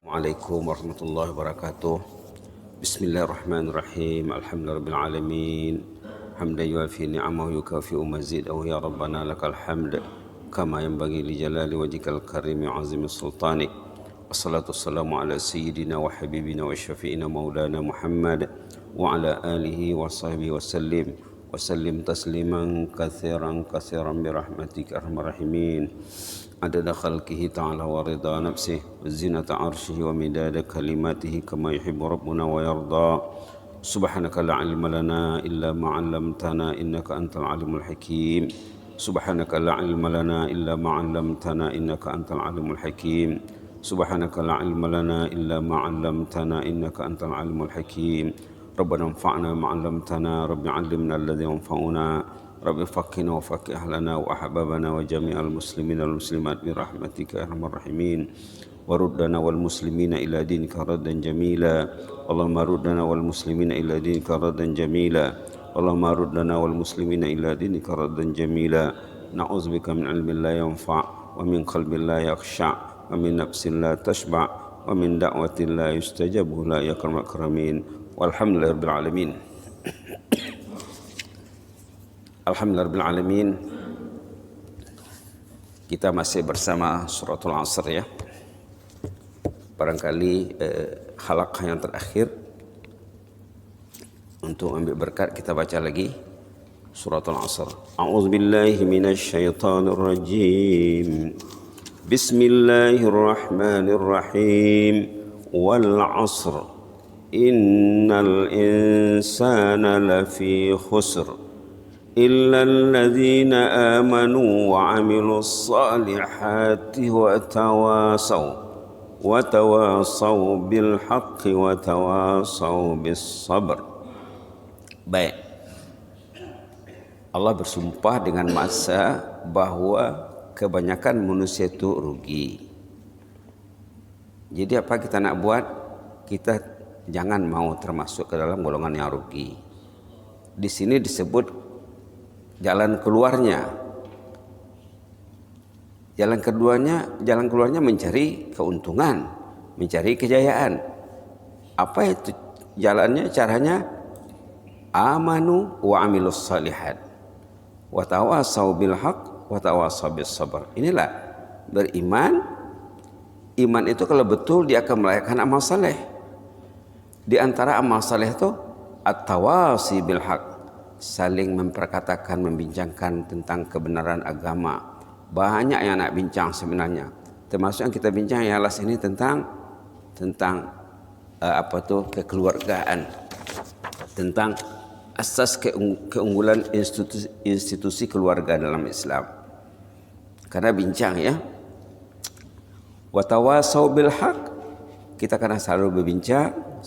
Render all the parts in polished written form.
Assalamualaikum warahmatullahi wabarakatuh. Bismillahirrahmanirrahim. Alhamdulillahirabbil alamin. Hamdan yuafi ni'amahu yukafi mazidahu ya rabbana lakal hamd kama yanbaghi li jalali wajhikal karim wa azimi sultanik. Wassalatu wassalamu ala sayyidina wa habibina wa syafi'ina maulana Muhammad wa ala alihi wa sahbihi wa sallim tasliman katsiran bi rahmatika arhamar rahimin. Adada khalqihi ta'ala wa ridha nafsihi wa zinata arshihi wa midada kalimatihi kama yuhibbu rabbuna wa yarda. Subhanaka la ilma lana illa ma 'allamtana innaka antal alimul hakim. Subhanaka la ilma lana illa ma 'allamtana innaka antal alimul hakim. Subhanaka la ilma lana illa ma 'allamtana innaka antal alimul hakim. Rabbana anfa'na ma 'allamtana, rabbi 'allimna alladhi yanfa'una. Rabbi faqqihna wa faqqih ahlana wa ahbabana wa jami'al muslimin wal muslimat bi rahmatika ya arhamar rahimin. Wa ruddana wal muslimina ila dinika raddan jamila. Allahumma ruddana wal muslimina ila dinika raddan jamila. Allahumma ruddana wal muslimina ila dinika raddan jamila. Na'udzubika min ilmin la yanfa' wa min qalbin la yakhsha' wa min nafsin la tashba' wa min da'watin la yustajabu la ya akramal akramin. Walhamdulillahirabbil alamin. Alhamdulillahirrahmanirrahim. Kita masih bersama suratul Asr ya. Barangkali halaqah yang terakhir untuk ambil berkat kita baca lagi suratul Asr. A'udzubillahi minasyaitonir rajim. Bismillahirrahmanirrahim. Wal 'asr. Innal insana lafi khusr. إلا الذين آمنوا وعملوا الصالحات وتواصوا بالحق وتواصوا بالصبر. Baik. Allah bersumpah dengan masa bahwa kebanyakan manusia itu rugi. Jadi apa kita nak buat? Kita jangan mau termasuk ke dalam golongan yang rugi. Di sini disebut jalan keluarnya. Jalan keluarnya mencari keuntungan, mencari kejayaan. Apa itu jalannya? Caranya amanu wa amilus salihat wa tawasau bil haq wa tawasau bis sabr. Inilah beriman. Iman itu kalau betul dia akan melakukan amal saleh. Di antara amal saleh itu at-tawasi bil haq, saling memperkatakan, membincangkan tentang kebenaran agama. Banyak yang nak bincang sebenarnya. Termasuk yang kita bincang ya alas ini tentang kekeluargaan, tentang asas keunggulan institusi keluarga dalam Islam. Karena bincang ya. Wa tawasau bil haq, kita karena selalu berbincang,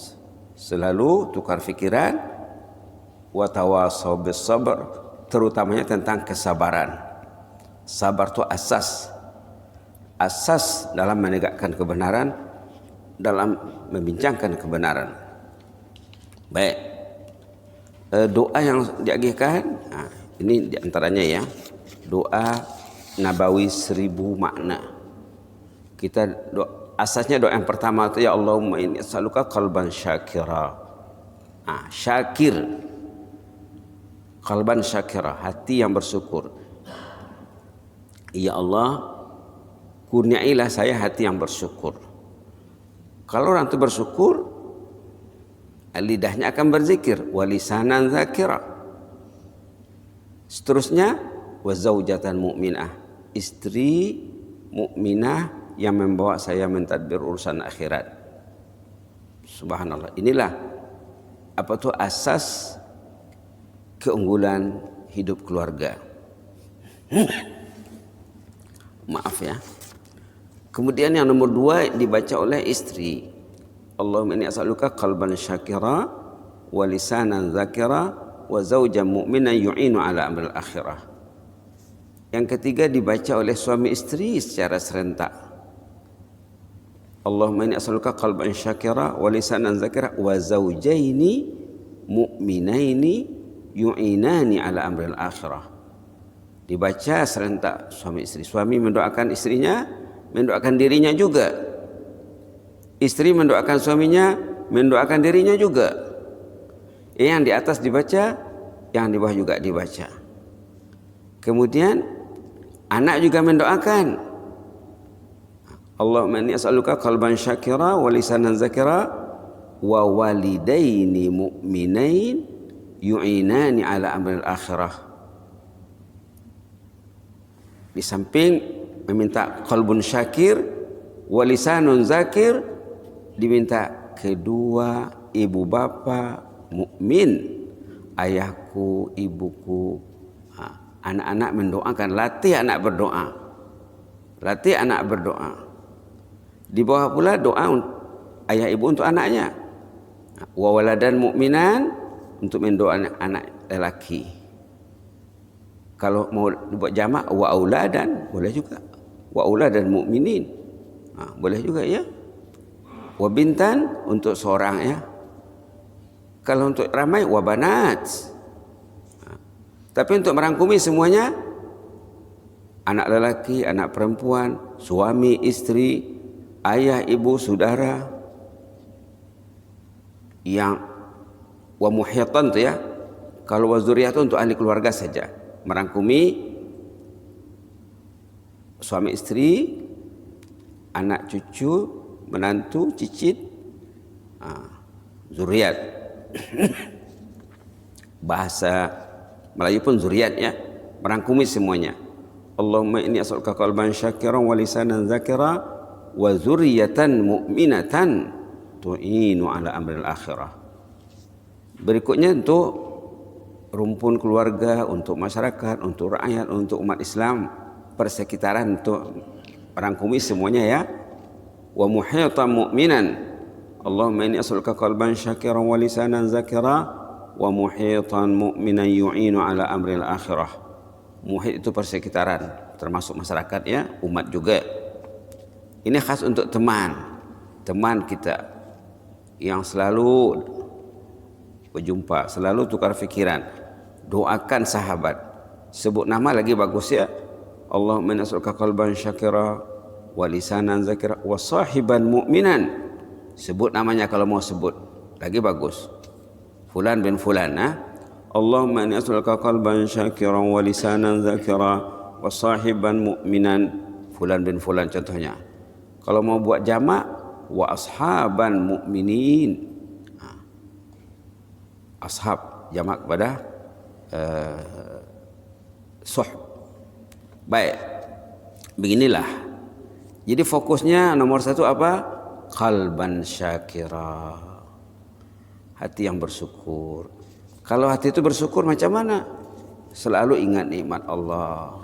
selalu tukar fikiran. Wa tawasau bis sabr, terutamanya tentang kesabaran. Sabar itu asas dalam menegakkan kebenaran, dalam membincangkan kebenaran. Baik. Doa yang diagihkan, ini diantaranya ya, doa nabawi 1000 makna. Asasnya doa yang pertama itu ya Allahumma inni as'aluka qalban syakira. Syakir. Qalban syakira, hati yang bersyukur. Ya Allah, kurniailah saya hati yang bersyukur. Kalau orang itu bersyukur, lidahnya akan berzikir. Walisanan zakira. Seterusnya, wazaujatan mu'minah, istri mukminah yang membawa saya mentadbir urusan akhirat. Subhanallah. Inilah asas keunggulan hidup keluarga. Maaf ya. Kemudian yang nomor 2 dibaca oleh istri. Allahumma inni as'aluka qalban syakira wa lisanan zakira wa zawjan mu'minan yu'inu ala amril akhirah. Yang ketiga dibaca oleh suami istri secara serentak. Allahumma inni as'aluka qalban syakira wa lisanan zakira wa zawjaini mu'minaini yu'inani ala amril akhirah. Dibaca serentak suami istri. Suami mendoakan istrinya, mendoakan dirinya juga. Istri mendoakan suaminya, mendoakan dirinya juga. Yang di atas dibaca, yang di bawah juga dibaca. Kemudian anak juga mendoakan. Allahumma inni as'aluka qalban syakira wa lisanan zakira wa walidaini mu'minain yu'inani ala amril akhirah. Di samping meminta qalbun syakir wa lisanun zakir, diminta kedua ibu bapa mukmin, ayahku, ibuku, anak-anak mendoakan, latih anak berdoa. Latih anak berdoa. Di bawah pula doa ayah ibu untuk anaknya. Wa waladan mukminan, untuk mendoakan anak lelaki. Kalau mau dibuat jamak, wa auladan, boleh juga. Wa auladan mukminin, boleh juga ya. Wa bintan, untuk seorang ya. Kalau untuk ramai, wa banat. Tapi untuk merangkumi semuanya, anak lelaki, anak perempuan, suami, istri, ayah, ibu, saudara, yang wa muhyatan tu ya. Kalau wa zuriyatun untuk ahli keluarga saja, merangkumi suami istri, anak cucu, menantu, cicit, zuriat. Bahasa Melayu pun zuriat ya, merangkumi semuanya. Allahumma inni as'aluka qalban syakiran wa lisanan zakira wa zuriyatan mu'minatan tu'inu ala amril akhirah. Berikutnya untuk rumpun keluarga, untuk masyarakat, untuk rakyat, untuk umat Islam, persekitaran, untuk merangkumi semuanya ya. Wa muhyatan mu'minan. Allahumma inni as'aluka qalban syakiran wa lisanan zakira wa muhitan mu'minan yu'inu ala amril akhirah. Muhit itu persekitaran, termasuk masyarakat ya, umat juga. Ini khas untuk teman kita yang selalu berjumpa, selalu tukar fikiran. Doakan sahabat, sebut nama lagi bagus ya. Allahumma inni as'aluka qalban syakira wa lisanan zakira wa sahiban mu'minan. Sebut namanya kalau mau sebut, lagi bagus. Fulan bin fulan. Allahumma inni as'aluka qalban syakiran wa lisanan zakira wa sahiban mu'minan fulan bin fulan contohnya. Kalau mau buat jamak, wa ashaban mu'minin. Ashab jamak kepada suhb. Baik, beginilah. Jadi fokusnya nomor satu apa? Qalban syakira, hati yang bersyukur. Kalau hati itu bersyukur macam mana? Selalu ingat nikmat Allah,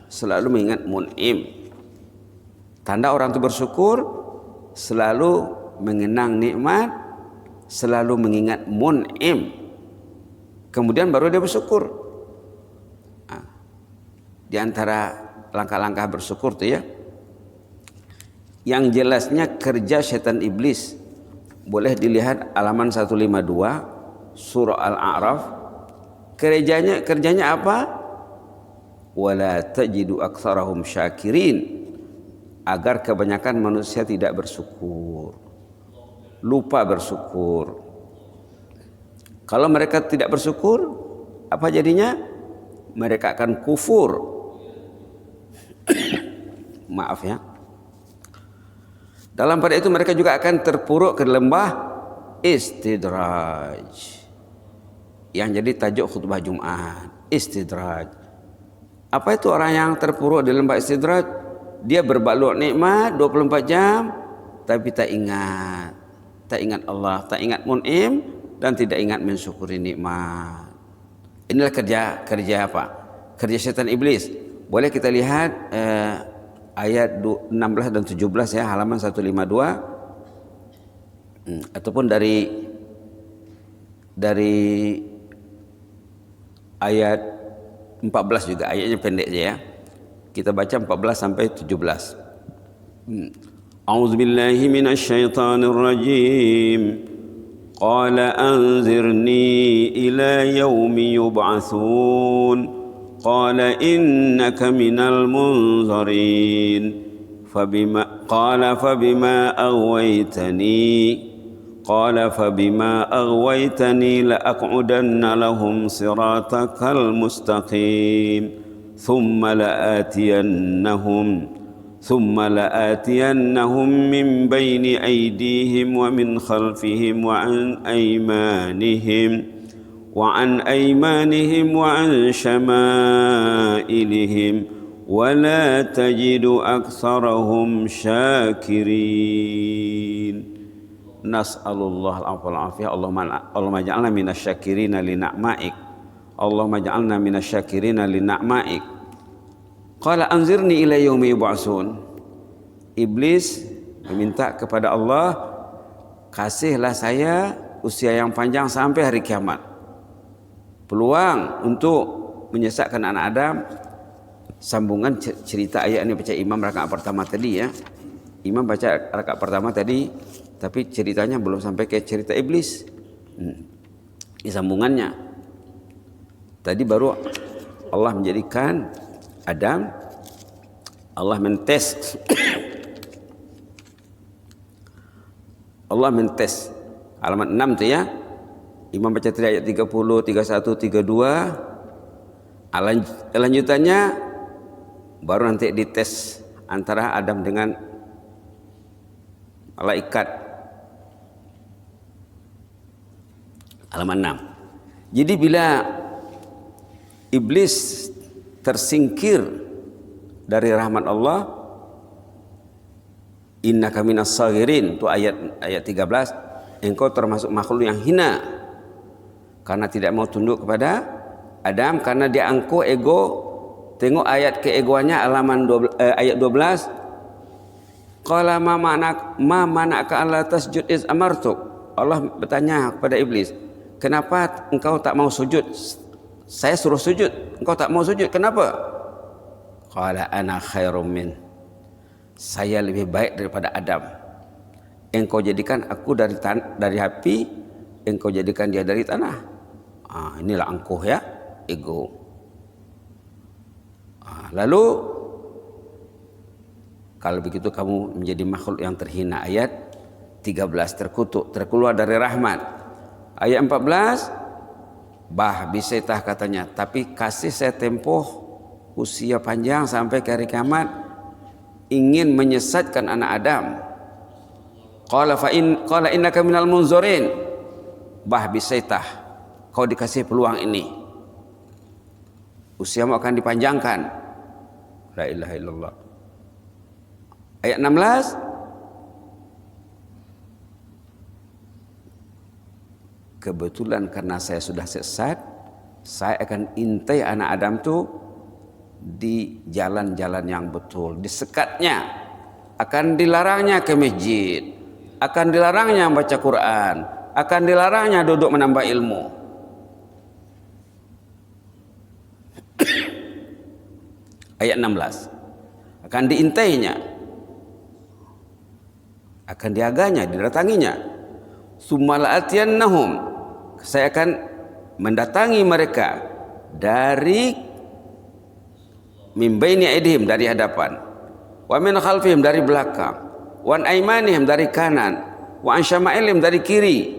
selalu mengingat mun'im. Tanda orang itu bersyukur, selalu mengenang nikmat, selalu mengingat mun'im. Kemudian baru dia bersyukur. Di antara langkah-langkah bersyukur itu ya, yang jelasnya kerja setan iblis, boleh dilihat halaman 152 surah Al-A'raf. Kerjanya apa? Wala tajidu aktsarahum syakirin, agar kebanyakan manusia tidak bersyukur, lupa bersyukur. Kalau mereka tidak bersyukur, apa jadinya? Mereka akan kufur. Maaf ya. Dalam pada itu mereka juga akan terpuruk ke lembah istidraj, yang jadi tajuk khutbah Jumat. Istidraj. Apa itu orang yang terpuruk di lembah istidraj? Dia berbalut nikmat 24 jam, tapi tak ingat Allah, tak ingat mun'im, dan tidak ingat mensyukuri nikmat. Inilah kerja apa? Kerja setan iblis. Boleh kita lihat ayat 16 dan 17 ya, halaman 152, ataupun dari ayat 14 juga, ayatnya pendek saja ya. Kita baca 14 sampai 17. A'udzubillahi minasyaitonir rajim. Qala anzirni ila yaumi yub'atsun. Qala innaka minal munzarin. فبما أغويتني لأقعدن لهم صراطك المستقيم ثم لآتينهم من بين أيديهم ومن خلفهم وعن أيمانهم وعن شمائلهم ولا تجد أكثرهم شاكرين Nas'alullah al-afwa wal-afiyah. Allahumma ja'alna minasyakirina li na'maik. Allahumma ja'alna minasyakirina li na'maik. Qala anzirni ila yaumi yub'atsun. Iblis meminta kepada Allah, kasihlah saya usia yang panjang sampai hari kiamat. Peluang untuk menyesatkan anak Adam. Sambungan cerita ayat ini baca imam rakaat pertama tadi ya. Imam baca rakaat pertama tadi, tapi ceritanya belum sampai ke cerita iblis. Di sambungannya tadi baru Allah menjadikan Adam, Allah mentes Allah mentes halaman 6 tuh ya. Imam baca tadi ayat 30, 31, 32. Lanjutannya baru nanti dites antara Adam dengan malaikat. Halaman 6. Jadi bila iblis tersingkir dari rahmat Allah, innaka minas saghirin, itu ayat 13, engkau termasuk makhluk yang hina karena tidak mau tunduk kepada Adam, karena dia angkuh ego. Tengok ayat keegoannya halaman ayat 12. Qala ma mana'aka alla tasjud iz amartuk. Allah bertanya kepada iblis, kenapa engkau tak mau sujud? Saya suruh sujud, engkau tak mau sujud, kenapa? Qala ana khairum min. Saya lebih baik daripada Adam. Engkau jadikan aku dari api, engkau jadikan dia dari tanah. Inilah angkuh ya, ego. Lalu kalau begitu kamu menjadi makhluk yang terhina. Ayat 13, terkutuk, terkeluar dari rahmat. Ayat 14, bisaitah katanya, tapi kasih saya tempoh usia panjang sampai ke hari kiamat, ingin menyesatkan anak Adam. Qala innaka minal munzurin. Bisaitah, kau dikasih peluang ini, usiamu akan dipanjangkan. La ilaha illallah. Ayat 16, kebetulan karena saya sudah sesat, saya akan intai anak Adam tuh di jalan-jalan yang betul, disekatnya, akan dilarangnya ke masjid, akan dilarangnya baca Quran, akan dilarangnya duduk menambah ilmu. Ayat 16, akan diintainya, akan diaganya, didatanginya. Summala'atiyannahum, saya akan mendatangi mereka dari min baini aidihim, dari hadapan, wa min khalfihim, dari belakang, wa an aimanihim, dari kanan, wa an syama'ilihim, dari kiri.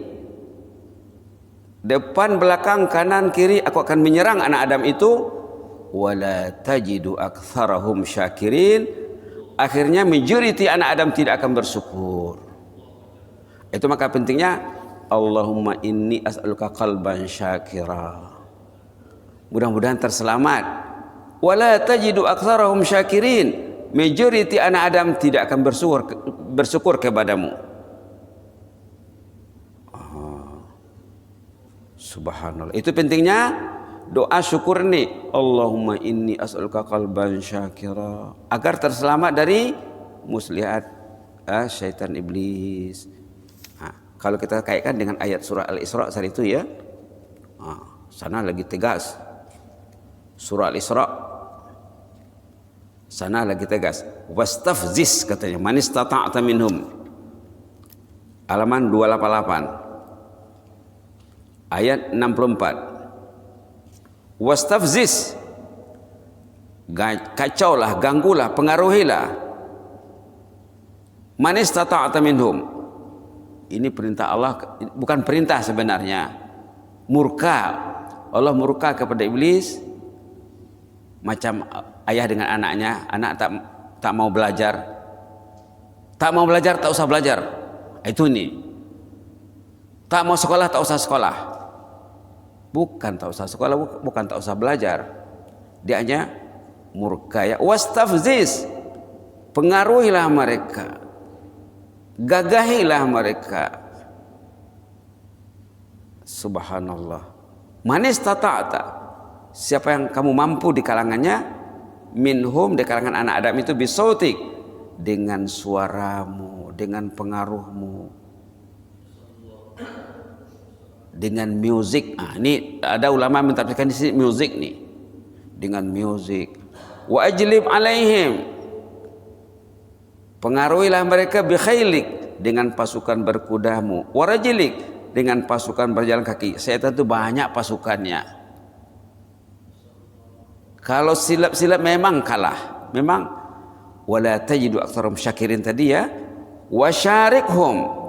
Depan, belakang, kanan, kiri aku akan menyerang anak Adam itu. Wala tajidu aktsarahum syakirin. Akhirnya majoriti anak Adam tidak akan bersyukur. Itu maka pentingnya Allahumma inni as'aluka qalban syakira. Mudah-mudahan terselamat. Wala tajidu aktsarahum syakirin. Majoriti anak Adam tidak akan bersyukur kepadamu. Subhanallah. Itu pentingnya doa syukur nih. Allahumma inni as'aluka qalban syakira, agar terselamat dari muslihat syaitan iblis. Kalau kita kaitkan dengan ayat surah Al-Isra saat itu ya, sana lagi tegas. Surah Al-Isra sana lagi tegas. Wastafziz katanya, man istata'ta minhum. Halaman 288 ayat 64. Wastafziz, kacaulah, ganggulah, pengaruhilah Man istata'ta minhum. Ini perintah Allah, bukan perintah sebenarnya. Murka. Allah murka kepada iblis macam ayah dengan anaknya. Anak tak mau belajar. Tak mau belajar, tak usah belajar. Itu nih. Tak mau sekolah, tak usah sekolah. Bukan tak usah sekolah, bukan tak usah belajar. Dia hanya murka ya. Wastafziz. Pengaruhilah mereka. Gagahilah mereka. Subhanallah. Man istata'ta. Siapa yang kamu mampu di kalangannya, minhum, di kalangan anak Adam itu, bisautik, dengan suaramu, dengan pengaruhmu, dengan musik. Ini ada ulama mentafsirkan di sini musik nih. Dengan musik. Wa ajlib alaihim. Pengaruhilah mereka bi khailik, dengan pasukan berkudamu, warajilik, dengan pasukan berjalan kaki. Setan itu banyak pasukannya. Kalau silap-silap memang kalah. Memang wala tajidu aktsarum syakirin tadi ya. Wasyarikhum.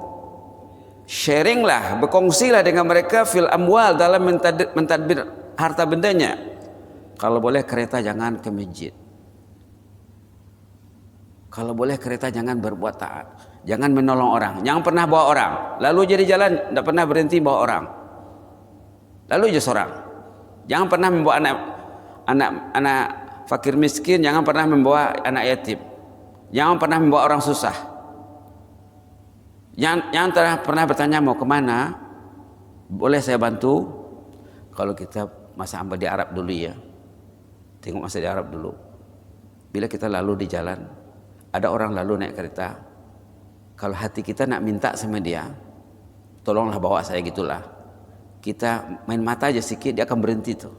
Sharinglah, berkongsilah dengan mereka fil amwal, dalam mentadbir harta bendanya. Kalau boleh kereta jangan ke masjid. Kalau boleh kereta jangan berbuat taat, jangan menolong orang, jangan pernah bawa orang. Lalu jadi jalan, tidak pernah berhenti bawa orang. Lalu aja seorang. Jangan pernah membawa anak fakir miskin, jangan pernah membawa anak yatim. Jangan pernah membawa orang susah. Jangan pernah bertanya mau kemana, boleh saya bantu? Kalau kita masa hamba di Arab dulu ya, tengok masa di Arab dulu. Bila kita lalu di jalan, ada orang lalu naik kereta, kalau hati kita nak minta sama dia, tolonglah bawa saya gitulah, kita main mata aja sedikit, dia akan berhenti tuh.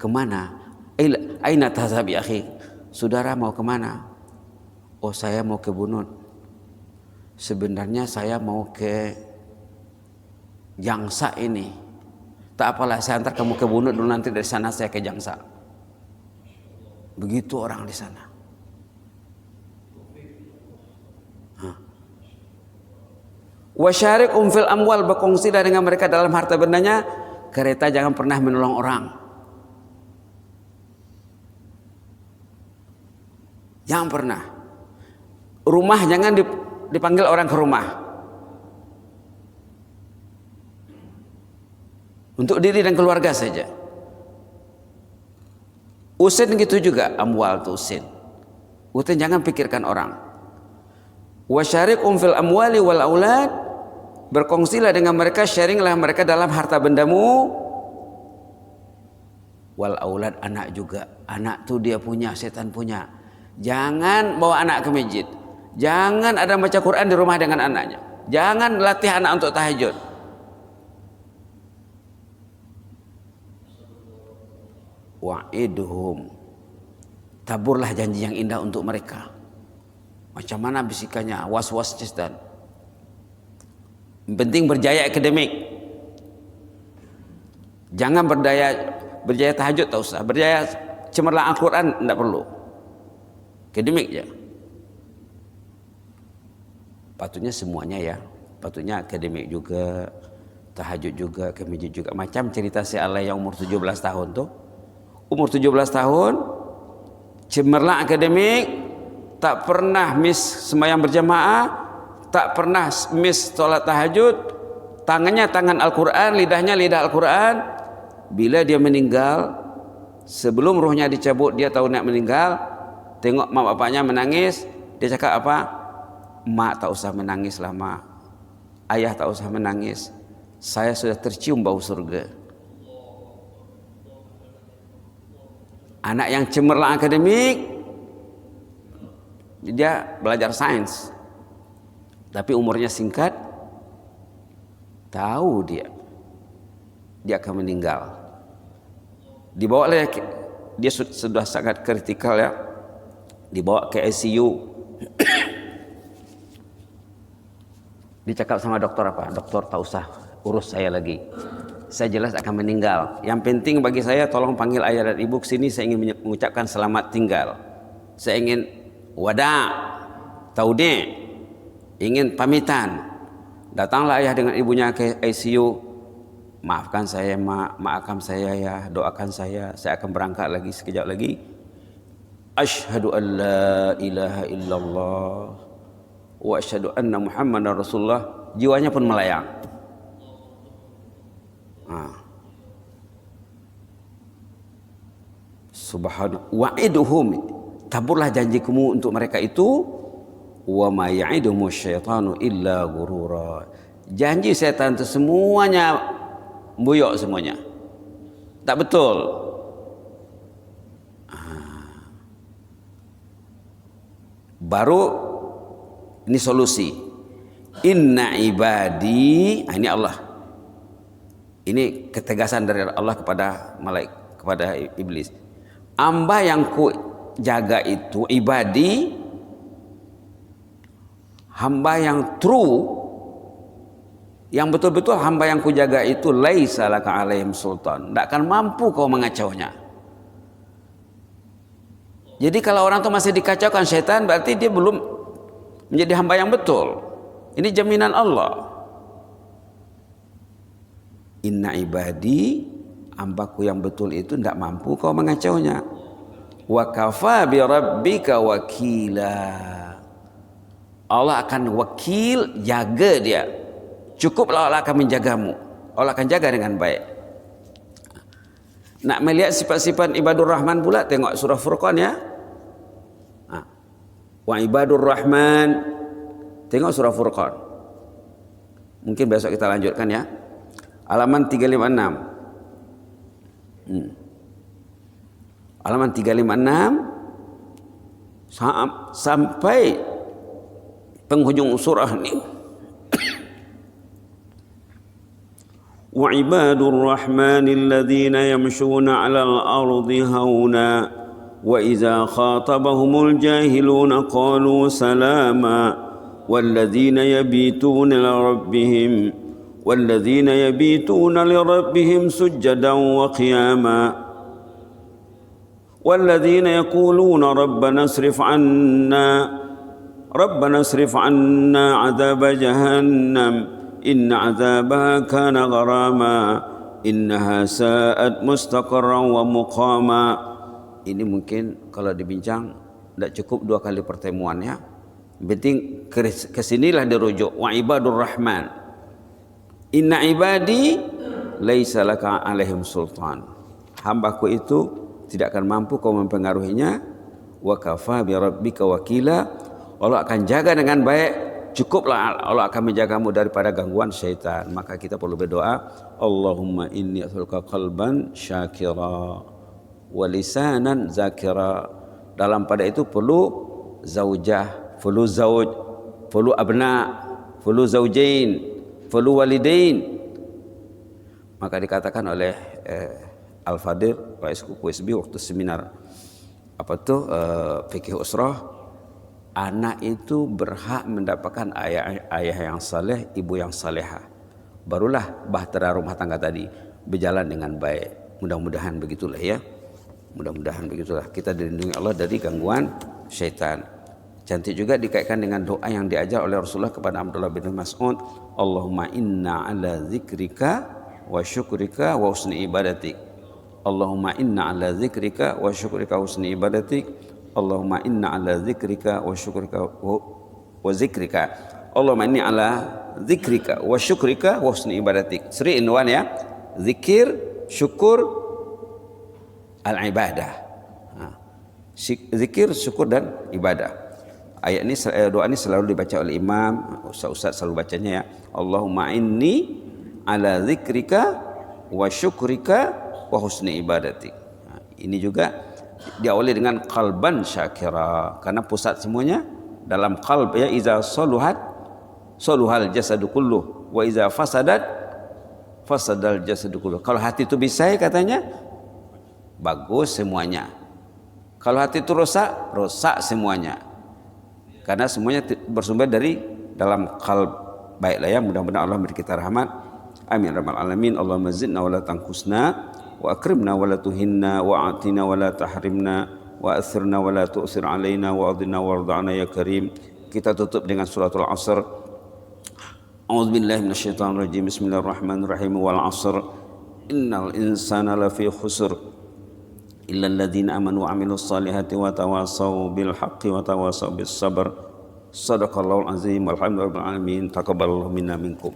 Kemana? Aina tahzabi akhi? Saudara mau kemana? Oh saya mau ke Bunut. Sebenarnya saya mau ke Jangsa ini. Tak apalah, saya antar kamu ke Bunut dulu, nanti dari sana saya ke Jangsa. Begitu orang di sana. Wasyarik fil amwal, berkongsilah dengan mereka dalam harta bendanya. Kereta jangan pernah menolong orang. Jangan pernah. Rumah jangan dipanggil orang ke rumah. Untuk diri dan keluarga saja. Usin gitu juga, amwal tuh usin. Usin jangan pikirkan orang. Wasyarik fil amwali wal aulad, berkongsilah dengan mereka, sharinglah mereka dalam harta bendamu. Wal aulad, anak juga. Anak tuh dia punya, setan punya. Jangan bawa anak ke masjid. Jangan ada baca Quran di rumah dengan anaknya. Jangan latih anak untuk tahajud. Wa'idhum, taburlah janji yang indah untuk mereka. Macam mana bisikannya, was-was setan. Yang penting berjaya akademik. Jangan berjaya tahajud, tak usah. Berjaya cemerlang Al-Quran, tidak perlu. Akademik ya. Patutnya semuanya ya. Patutnya akademik juga, tahajud juga, ke masjid juga. Macam cerita si Allah yang umur 17 tahun tuh. Umur 17 tahun, cemerlang akademik, tak pernah miss sembahyang berjamaah, tak pernah miss sholat tahajud, tangannya tangan Al-Quran, lidahnya lidah Al-Quran. Bila dia meninggal, sebelum ruhnya dicabut, dia tahu nak meninggal, tengok mak bapaknya menangis, dia cakap apa? Mak tak usah menangis lah mak, ayah tak usah menangis, saya sudah tercium bau surga. Anak yang cemerlang akademik, dia belajar sains, tapi umurnya singkat, tahu dia akan meninggal. Dibawa oleh, dia sudah sangat kritikal ya, dibawa ke ICU. Dicakap sama dokter apa? Dokter tak usah urus saya lagi, saya jelas akan meninggal. Yang penting bagi saya, tolong panggil ayah dan ibu ke sini, saya ingin mengucapkan selamat tinggal. Saya ingin wada, taudi', ingin pamitan. Datanglah ayah dengan ibunya ke ICU. Maafkan saya mak, maafkan saya ya, doakan saya akan berangkat lagi sekejap lagi. Asyhadu an la ilaha illallah wa asyhadu anna Muhammadar Rasulullah. Jiwanya pun melayang. Subhanahu wa'iduhum, taburlah janjimu untuk mereka itu. Wa ma ya'iduhum syaitanu illa ghurura. Janji setan itu semuanya buyok semuanya, tak betul. Baru ini solusi. Inna ibadi, ini Allah. Ini ketegasan dari Allah kepada malaikat, kepada iblis. Hamba yang ku jaga itu ibadi, hamba yang true, yang betul-betul hamba yang ku jaga itu laisa laka alaihim sultan. Tidak akan mampu kau mengacaunya. Jadi kalau orang itu masih dikacaukan syaitan, berarti dia belum menjadi hamba yang betul. Ini jaminan Allah. Inna ibadi, hambaku yang betul itu tidak mampu kau mengacaunya. Wa kafa bi rabbika wakila. Allah akan wakil, jaga dia. Cukuplah Allah akan menjagamu. Allah akan jaga dengan baik. Nak melihat sifat-sifat ibadur rahman pula, tengok surah Furqan ya. Wa ibadur rahman, tengok surah Furqan. Mungkin besok kita lanjutkan ya. Halaman 356. Halaman 356 sampai penghujung surah ini. Wa ibadur rahmanil ladzina yamshuna 'alal ardi hauna wa idza khatabahumul jahiluna qalu salama walladzina yabituna lirabbihim sujjadan wa qiyama walladzina yaquluna rabbana asrif 'anna 'adzaba jahannam inna 'adzabaha kana gharama innaha sa'at mustaqarran wa muqama. Ini mungkin kalau dibincang tidak cukup 2 kali pertemuan ya. Penting kesinilah dirujuk. Wa ibadur rahman, inna ibadi laisa laka alaihim sultan. Hambaku itu tidak akan mampu kau mempengaruhinya. Wa kafa bi rabbika wakila. Allah akan jaga dengan baik. Cukuplah Allah akan menjagamu daripada gangguan syaitan. Maka kita perlu berdoa, Allahumma inni as'aluka qalban syakira wa lisanan zakira. Dalam pada itu perlu zaujah, perlu zauj, perlu abna, perlu zaujain, perlu walidain. Maka dikatakan oleh Al-Fadil Rais Kukuisbi waktu seminar fikih usrah, anak itu berhak mendapatkan ayah yang saleh, ibu yang salehah. Barulah bahtera rumah tangga tadi berjalan dengan baik. Mudah-mudahan begitulah ya. Mudah-mudahan begitulah kita dilindungi Allah dari gangguan syaitan. Cantik juga dikaitkan dengan doa yang diajar oleh Rasulullah kepada Abdullah bin Mas'ud, Allahumma inna ala zikrika wa syukrika wa husni ibadatik. Allahumma inna ala zikrika wa syukrika wa husni ibadatik. Allahumma inna ala zikrika wa syukrika wa zikrika. Allahumma inni ala zikrika wa syukrika wa husni ibadatik. 3 in 1 ya. Zikir, syukur, al-ibadah. Zikir, syukur dan ibadah. Ayat ini, doa ini selalu dibaca oleh imam, ustaz selalu bacanya ya. Allahumma inni ala zikrika wa syukrika wa husni ibadatik. Ini juga diawali dengan qalban syakira, karena pusat semuanya dalam qalb ya. Iza saluhat saluhal jasadu kulluh wa iza fasadat fasadal jasadu kulluh. Kalau hati itu bisa katanya bagus semuanya. Kalau hati itu rusak, rusak semuanya. Karena semuanya bersumber dari dalam qalb. Baiklah ya, mudah-mudahan Allah beri kita rahmat. Amin rabbal alamin. Allahumma zidna wa la tanqusna wa akrimna wa la tuhinna wa atina wa la tahrimna wa athirna wa la tu'sir alaina wa adina warḍa'na ya karim Kita tutup dengan suratul Asr. A'udzubillahi minasyaitonirrajim. Bismillahirrahmanirrahim. Wal 'asr. Innal insana lafi khusr. Illal ladzina amanu wa 'amilus solihati wa tawasaw bil haqqi wa tawasaw bis sabr. Shadaqallahul azim. Walhamdulillahirabbil alamin. Taqabbalallahu minna minkum.